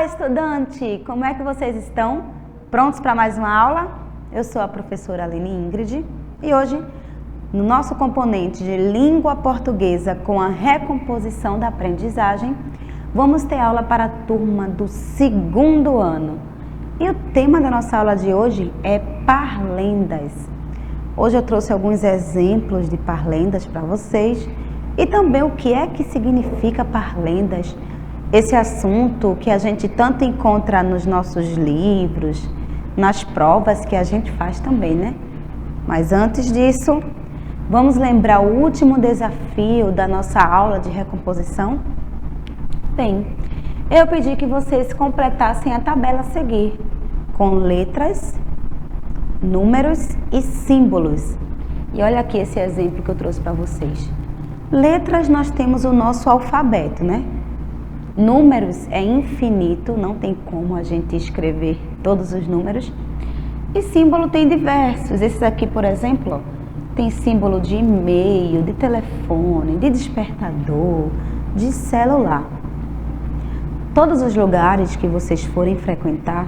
Olá, estudante! Como é que vocês estão? Prontos para mais uma aula? Eu sou a professora Aline Ingrid e hoje, no nosso componente de língua portuguesa com a recomposição da aprendizagem, vamos ter aula para a turma do segundo ano. E o tema da nossa aula de hoje é parlendas. Hoje eu trouxe alguns exemplos de parlendas para vocês e também o que é que significa parlendas. Esse assunto que a gente tanto encontra nos nossos livros, nas provas que a gente faz também, né? Mas antes disso, vamos lembrar o último desafio da nossa aula de recomposição? Bem, eu pedi que vocês completassem a tabela a seguir, com letras, números e símbolos. E olha aqui esse exemplo que eu trouxe para vocês. Letras, nós temos o nosso alfabeto, né? Números é infinito, não tem como a gente escrever todos os números. E símbolo tem diversos. Esses aqui, por exemplo, ó, tem símbolo de e-mail, de telefone, de despertador, de celular. Todos os lugares que vocês forem frequentar,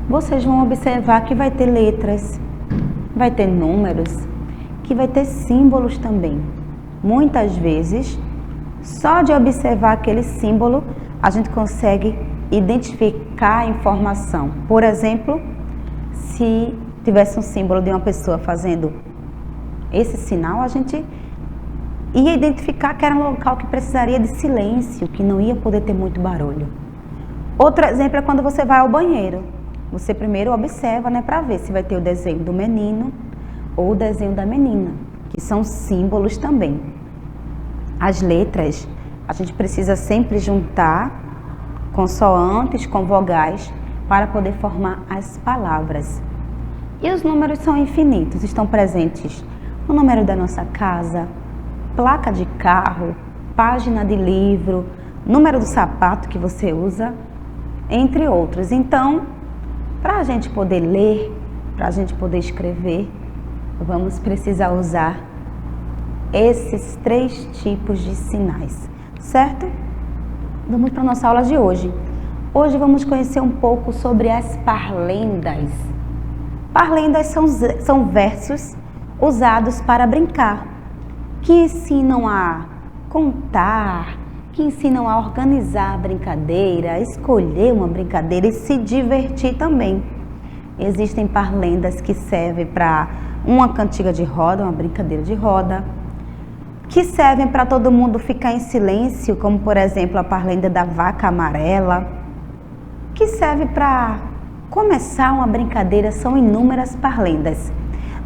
vocês vão observar que vai ter letras, vai ter números, que vai ter símbolos também. Muitas vezes, só de observar aquele símbolo, a gente consegue identificar a informação. Por exemplo, se tivesse um símbolo de uma pessoa fazendo esse sinal, a gente ia identificar que era um local que precisaria de silêncio, que não ia poder ter muito barulho. Outro exemplo é quando você vai ao banheiro. Você primeiro observa, né, para ver se vai ter o desenho do menino ou o desenho da menina, que são símbolos também. As letras, a gente precisa sempre juntar consoantes com vogais para poder formar as palavras. E os números são infinitos, estão presentes no número da nossa casa, placa de carro, página de livro, número do sapato que você usa, entre outros. Então, para a gente poder ler, para a gente poder escrever, vamos precisar usar esses três tipos de sinais, certo? Vamos para a nossa aula de hoje. Hoje vamos conhecer um pouco sobre as parlendas. Parlendas são versos usados para brincar, que ensinam a contar, que ensinam a organizar a brincadeira, a escolher uma brincadeira e se divertir também. Existem parlendas que servem para uma cantiga de roda, uma brincadeira de roda, que servem para todo mundo ficar em silêncio, como por exemplo a parlenda da vaca amarela, que serve para começar uma brincadeira. São inúmeras parlendas,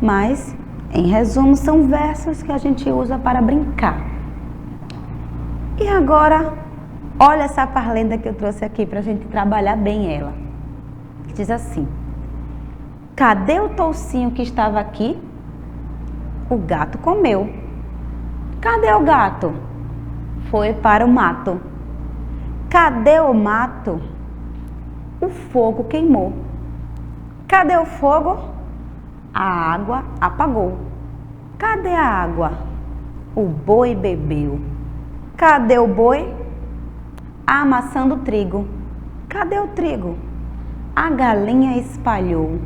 mas em resumo são versos que a gente usa para brincar. E agora, olha essa parlenda que eu trouxe aqui para a gente trabalhar bem ela. Diz assim: cadê o toucinho que estava aqui? O gato comeu. Cadê o gato? Foi para o mato. Cadê o mato? O fogo queimou. Cadê o fogo? A água apagou. Cadê a água? O boi bebeu. Cadê o boi? Amassando trigo. Cadê o trigo? A galinha espalhou.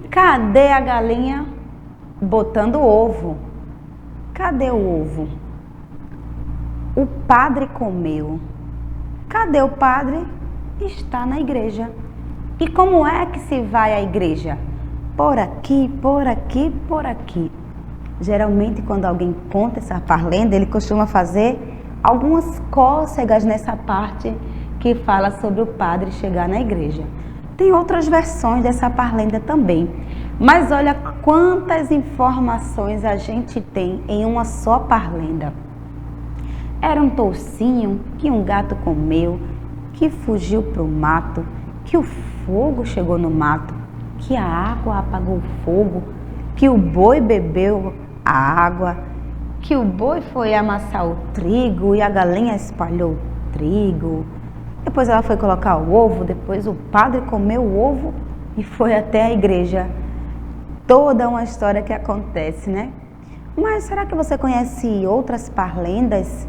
Cadê a galinha? Botando ovo. Cadê o ovo? O padre comeu. Cadê o padre? Está na igreja. E como é que se vai à igreja? Por aqui, por aqui, por aqui. Geralmente, quando alguém conta essa parlenda, ele costuma fazer algumas cócegas nessa parte que fala sobre o padre chegar na igreja. Tem outras versões dessa parlenda também. Mas olha quantas informações a gente tem em uma só parlenda. Era um toucinho que um gato comeu, que fugiu para o mato, que o fogo chegou no mato, que a água apagou o fogo, que o boi bebeu a água, que o boi foi amassar o trigo e a galinha espalhou o trigo. Depois ela foi colocar o ovo, depois o padre comeu o ovo e foi até a igreja. Toda uma história que acontece, né? Mas será que você conhece outras parlendas?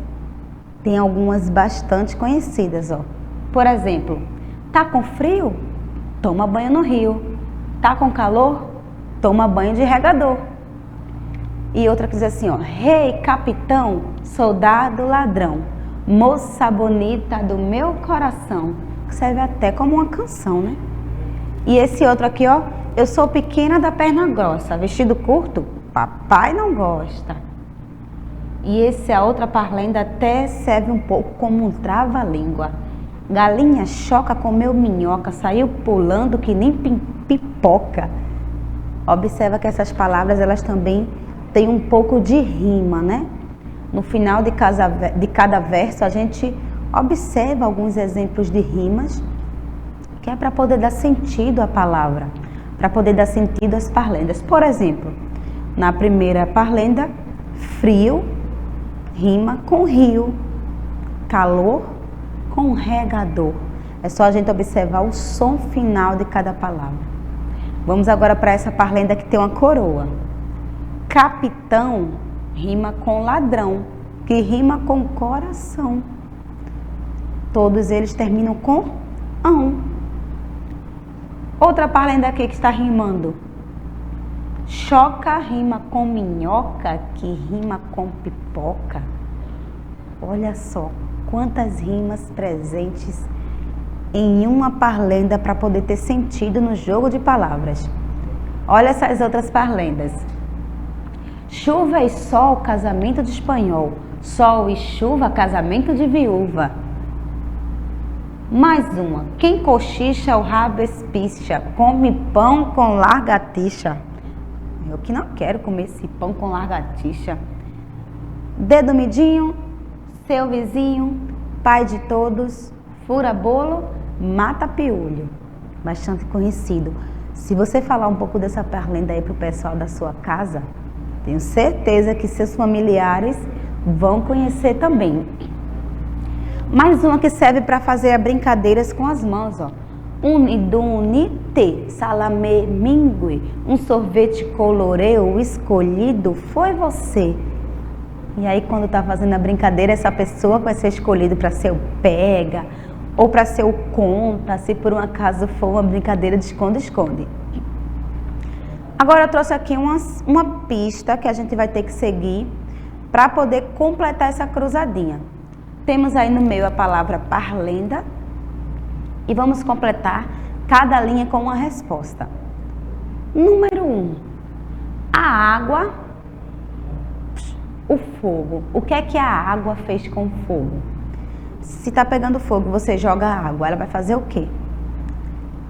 Tem algumas bastante conhecidas, ó. Por exemplo, Tá com frio? Toma banho no rio. Tá com calor? Toma banho de regador. E outra que diz assim, ó, rei, capitão, soldado, ladrão, moça bonita do meu coração, que serve até como uma canção, né? E esse outro aqui, ó, eu sou pequena da perna grossa, vestido curto, papai não gosta. E esse a outra parlenda até serve um pouco como um trava-língua. Galinha choca, comeu minhoca, saiu pulando que nem pipoca. Observa que essas palavras, elas também têm um pouco de rima, né? No final de cada verso, a gente observa alguns exemplos de rimas, que é para poder dar sentido à palavra, para poder dar sentido às parlendas. Por exemplo, na primeira parlenda, frio rima com rio, calor com regador. É só a gente observar o som final de cada palavra. Vamos agora para essa parlenda que tem uma coroa. Capitão rima com ladrão, que rima com coração. Todos eles terminam com ão. Outra parlenda aqui que está rimando. Choca rima com minhoca, que rima com pipoca. Olha só quantas rimas presentes em uma parlenda para poder ter sentido no jogo de palavras. Olha essas outras parlendas. Chuva e sol, casamento de espanhol. Sol e chuva, casamento de viúva. Mais uma. Quem cochicha, o rabo espicha. Come pão com largatixa. Eu que não quero comer esse pão com largatixa. Dedo midinho, seu vizinho, pai de todos, fura bolo, mata piolho. Bastante conhecido. Se você falar um pouco dessa parlenda aí para o pessoal da sua casa, tenho certeza que seus familiares vão conhecer também. Mais uma que serve para fazer brincadeiras com as mãos, ó. Unidunite, salamé, mingue, um sorvete coloreu, o escolhido foi você. E aí quando tá fazendo a brincadeira, essa pessoa vai ser escolhida para ser o pega ou para ser o conta, se por um acaso for uma brincadeira de esconde-esconde. Agora eu trouxe aqui uma pista que a gente vai ter que seguir para poder completar essa cruzadinha. Temos aí no meio a palavra parlenda e vamos completar cada linha com uma resposta. Número 1. A água, o fogo. O que é que a água fez com o fogo? Se está pegando fogo, você joga a água, ela vai fazer o quê?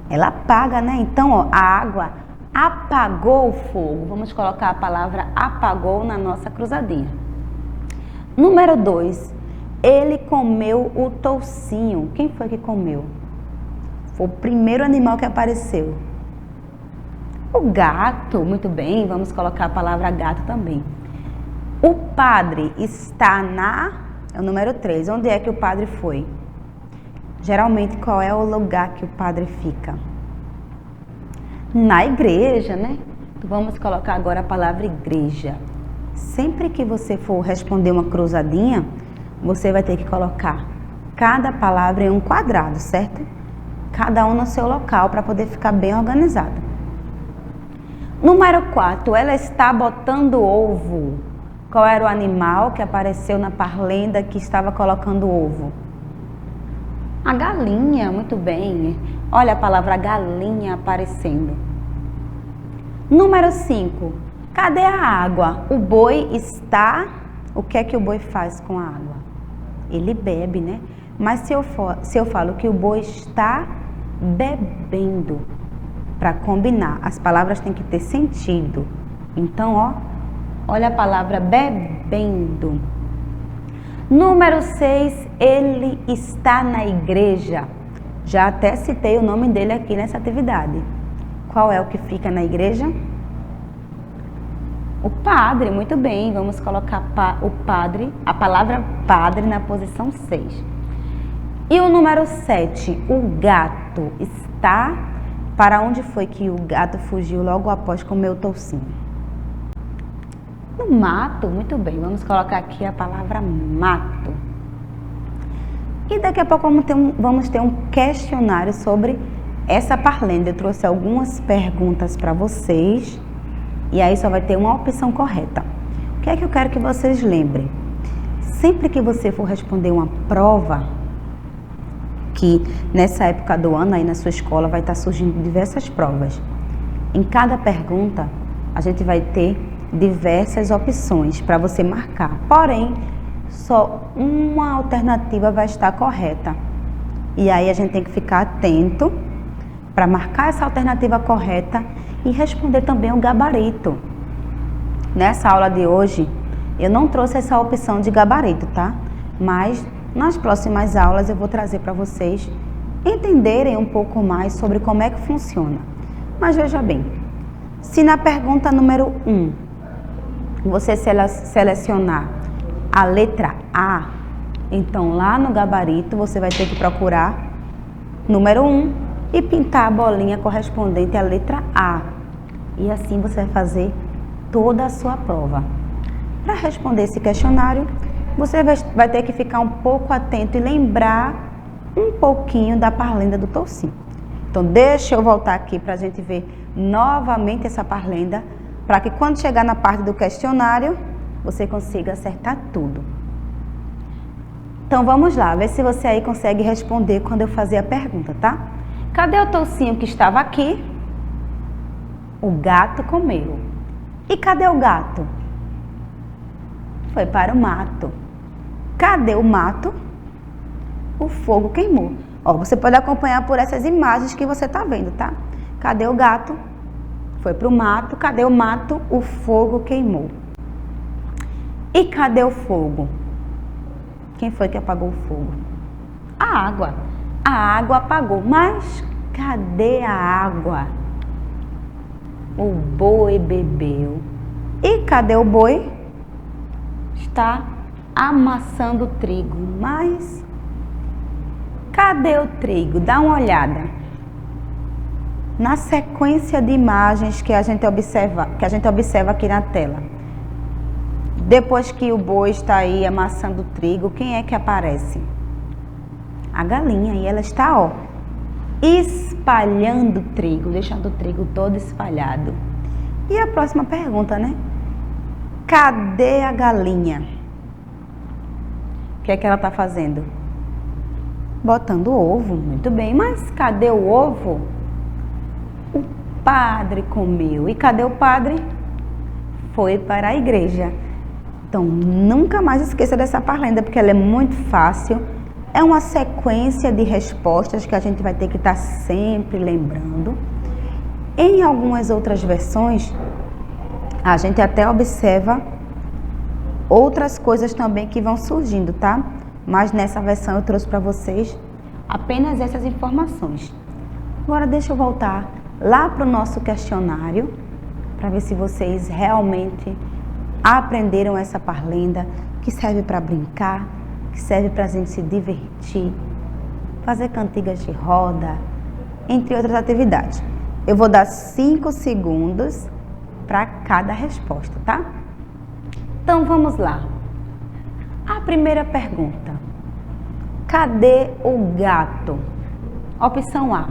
Ela apaga, né? Então, ó, a água apagou o fogo. Vamos colocar a palavra apagou na nossa cruzadinha. Número 2. Ele comeu o toucinho. Quem foi que comeu? Foi o primeiro animal que apareceu. O gato. Muito bem, vamos colocar a palavra gato também. O padre está é o número 3. Onde é que o padre foi? Geralmente, qual é o lugar que o padre fica? Na igreja, né? Então, vamos colocar agora a palavra igreja. Sempre que você for responder uma cruzadinha, você vai ter que colocar cada palavra em um quadrado, certo? Cada um no seu local para poder ficar bem organizado. Número 4. Ela está botando ovo. Qual era o animal que apareceu na parlenda que estava colocando ovo? A galinha, muito bem. Olha a palavra galinha aparecendo. Número 5. Cadê a água? O boi está... O que é que o boi faz com a água? Ele bebe, né? Mas se eu falo que o boi está bebendo, para combinar, as palavras têm que ter sentido. Então, ó, olha a palavra bebendo. Número 6, ele está na igreja. Já até citei o nome dele aqui nessa atividade. Qual é o que fica na igreja? O padre, muito bem. Vamos colocar o padre, a palavra padre na posição 6. E o número 7, o gato está... Para onde foi que o gato fugiu logo após comer o toucinho? No mato, muito bem. Vamos colocar aqui a palavra mato. E daqui a pouco vamos ter um questionário sobre essa parlenda. Eu trouxe algumas perguntas para vocês e aí só vai ter uma opção correta. O que é que eu quero que vocês lembrem? Sempre que você for responder uma prova, que nessa época do ano aí na sua escola vai estar surgindo diversas provas. Em cada pergunta a gente vai ter diversas opções para você marcar. Porém, só uma alternativa vai estar correta. E aí a gente tem que ficar atento para marcar essa alternativa correta e responder também o gabarito. Nessa aula de hoje, eu não trouxe essa opção de gabarito, tá? Mas nas próximas aulas eu vou trazer para vocês entenderem um pouco mais sobre como é que funciona. Mas veja bem, se na pergunta número 1 você selecionar a letra A, então lá no gabarito você vai ter que procurar número 1 e pintar a bolinha correspondente à letra A. E assim você vai fazer toda a sua prova. Para responder esse questionário, você vai ter que ficar um pouco atento e lembrar um pouquinho da parlenda do toucinho. Então deixa eu voltar aqui para a gente ver novamente essa parlenda, para que quando chegar na parte do questionário, você consiga acertar tudo. Então vamos lá, ver se você aí consegue responder quando eu fazer a pergunta, tá? Cadê o toucinho que estava aqui? O gato comeu. E cadê o gato? Foi para o mato. Cadê o mato? O fogo queimou. Ó, você pode acompanhar por essas imagens que você tá vendo, tá? Cadê o gato? Foi para o mato. Cadê o mato? O fogo queimou. E cadê o fogo? Quem foi que apagou o fogo? A água. A água apagou. Mas cadê a água? O boi bebeu. E cadê o boi? Está amassando trigo. Mas cadê o trigo? Dá uma olhada. Na sequência de imagens que a gente observa aqui na tela. Depois que o boi está aí amassando o trigo, quem é que aparece? A galinha. E ela está, ó, espalhando o trigo, deixando o trigo todo espalhado. E a próxima pergunta, né? Cadê a galinha? O que é que ela está fazendo? Botando ovo, muito bem. Mas cadê o ovo? O padre comeu. E cadê o padre? Foi para a igreja. Então, nunca mais esqueça dessa parlenda, porque ela é muito fácil. É uma sequência de respostas que a gente vai ter que estar sempre lembrando. Em algumas outras versões, a gente até observa outras coisas também que vão surgindo, tá? Mas nessa versão eu trouxe para vocês apenas essas informações. Agora deixa eu voltar lá para o nosso questionário, para ver se vocês realmente aprenderam essa parlenda, que serve para brincar, que serve para a gente se divertir, fazer cantigas de roda, entre outras atividades. Eu vou dar 5 segundos para cada resposta, tá? Então vamos lá. A primeira pergunta. Cadê o gato? Opção A.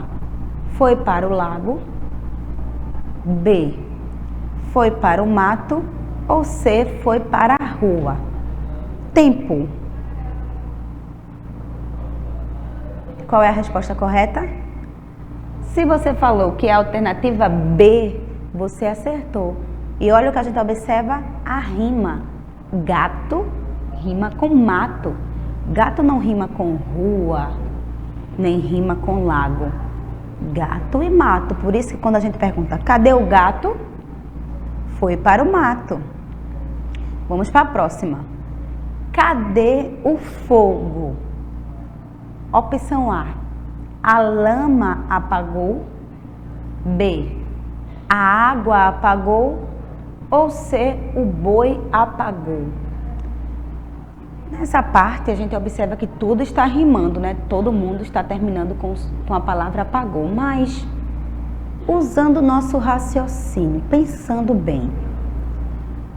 Foi para o lago. B. Foi para o mato. Ou C. Foi para a rua. Tempo. Qual é a resposta correta? Se você falou que é a alternativa B, você acertou. E olha o que a gente observa, a rima. Gato rima com mato. Gato não rima com rua, nem rima com lago. Gato e mato. Por isso que quando a gente pergunta, cadê o gato? Foi para o mato. Vamos para a próxima. Cadê o fogo? Opção A lama apagou. B, a água apagou. Ou C, o boi apagou. Nessa parte a gente observa que tudo está rimando, né? Todo mundo está terminando com a palavra apagou, mas usando o nosso raciocínio, pensando bem.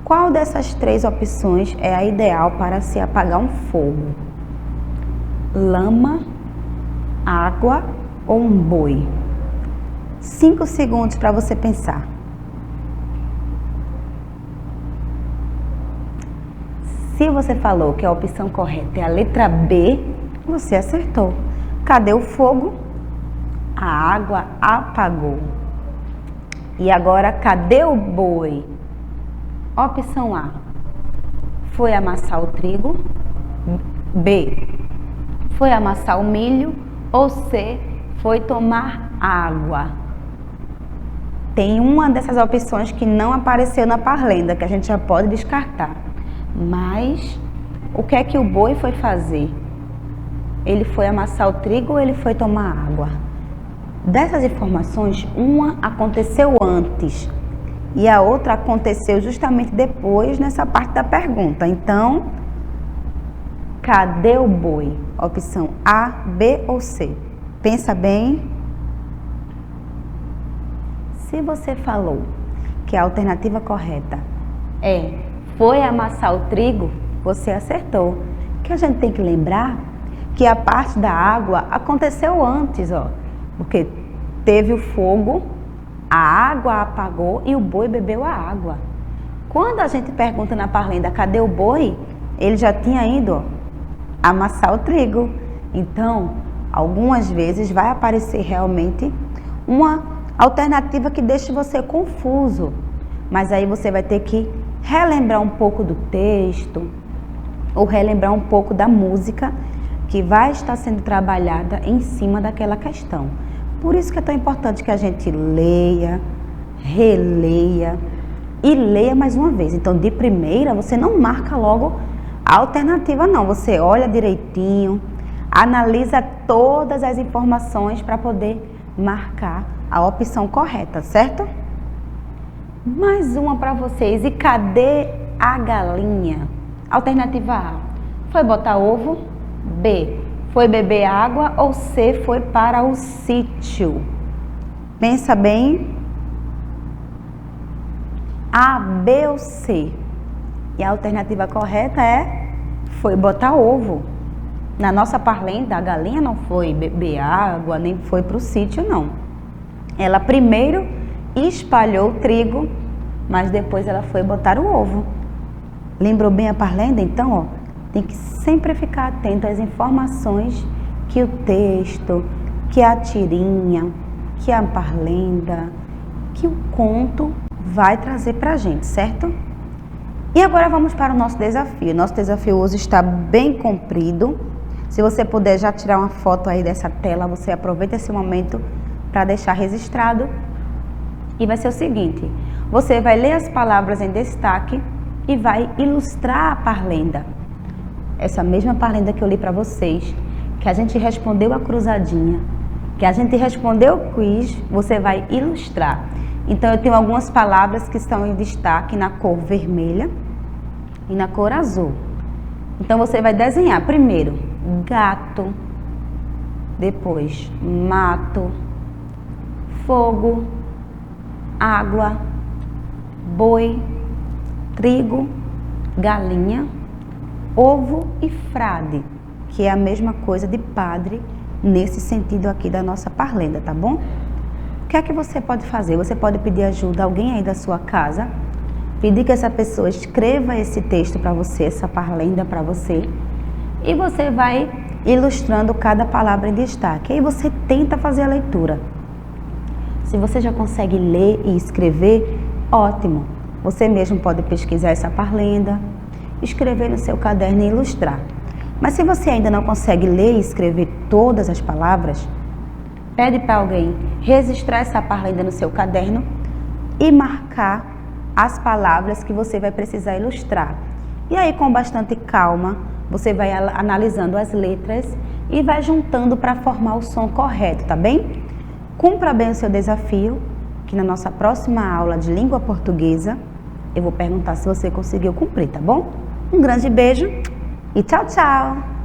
Qual dessas 3 opções é a ideal para se apagar um fogo? lama, água ou um boi? 5 segundos para você pensar. Se você falou que a opção correta é a letra B, você acertou. Cadê o fogo? A água apagou. E agora, cadê o boi? Opção A, foi amassar o trigo. B, foi amassar o milho. Ou C, foi tomar água. Tem uma dessas opções que não apareceu na parlenda, que a gente já pode descartar. Mas, o que é que o boi foi fazer? Ele foi amassar o trigo ou ele foi tomar água? Dessas informações, uma aconteceu antes e a outra aconteceu justamente depois nessa parte da pergunta. Então, cadê o boi? Opção A, B ou C? Pensa bem. Se você falou que a alternativa correta foi amassar o trigo, você acertou. Que a gente tem que lembrar que a parte da água aconteceu antes, porque teve o fogo, a água apagou e o boi bebeu a água. Quando a gente pergunta na parlenda, cadê o boi? Ele já tinha ido amassar o trigo. Então, algumas vezes vai aparecer realmente uma alternativa que deixe você confuso. Mas aí você vai ter que relembrar um pouco do texto ou relembrar um pouco da música que vai estar sendo trabalhada em cima daquela questão. Por isso que é tão importante que a gente leia, releia e leia mais uma vez. Então, de primeira, você não marca logo a alternativa, não. Você olha direitinho, analisa todas as informações para poder marcar a opção correta, certo? Mais uma para vocês. E cadê a galinha? Alternativa A, foi botar ovo. B, foi beber água. Ou C, foi para o sítio? Pensa bem. A, B ou C? E a alternativa correta foi botar ovo. Na nossa parlenda, a galinha não foi beber água, nem foi para o sítio, não. Ela primeiro espalhou o trigo, mas depois ela foi botar o ovo. Lembrou bem a parlenda? Então, tem que sempre ficar atento às informações que o texto, que a tirinha, que a parlenda, que o conto vai trazer para a gente, certo? E agora vamos para o nosso desafio. Nosso desafio hoje está bem comprido. Se você puder já tirar uma foto aí dessa tela, você aproveita esse momento para deixar registrado. E vai ser o seguinte, você vai ler as palavras em destaque e vai ilustrar a parlenda. Essa mesma parlenda que eu li para vocês, que a gente respondeu a cruzadinha, que a gente respondeu o quiz, você vai ilustrar. Então, eu tenho algumas palavras que estão em destaque na cor vermelha e na cor azul. Então, você vai desenhar primeiro gato, depois mato, fogo, água, boi, trigo, galinha, ovo e frade, que é a mesma coisa de padre nesse sentido aqui da nossa parlenda, tá bom? O que é que você pode fazer? Você pode pedir ajuda a alguém aí da sua casa, pedir que essa pessoa escreva esse texto para você, essa parlenda para você, e você vai ilustrando cada palavra em destaque. Aí você tenta fazer a leitura. Se você já consegue ler e escrever, ótimo. Você mesmo pode pesquisar essa parlenda, escrever no seu caderno e ilustrar. Mas se você ainda não consegue ler e escrever todas as palavras, pede para alguém registrar essa parlenda no seu caderno e marcar as palavras que você vai precisar ilustrar. E aí, com bastante calma, você vai analisando as letras e vai juntando para formar o som correto, tá bem? Cumpra bem o seu desafio, que na nossa próxima aula de língua portuguesa, eu vou perguntar se você conseguiu cumprir, tá bom? Um grande beijo e tchau, tchau!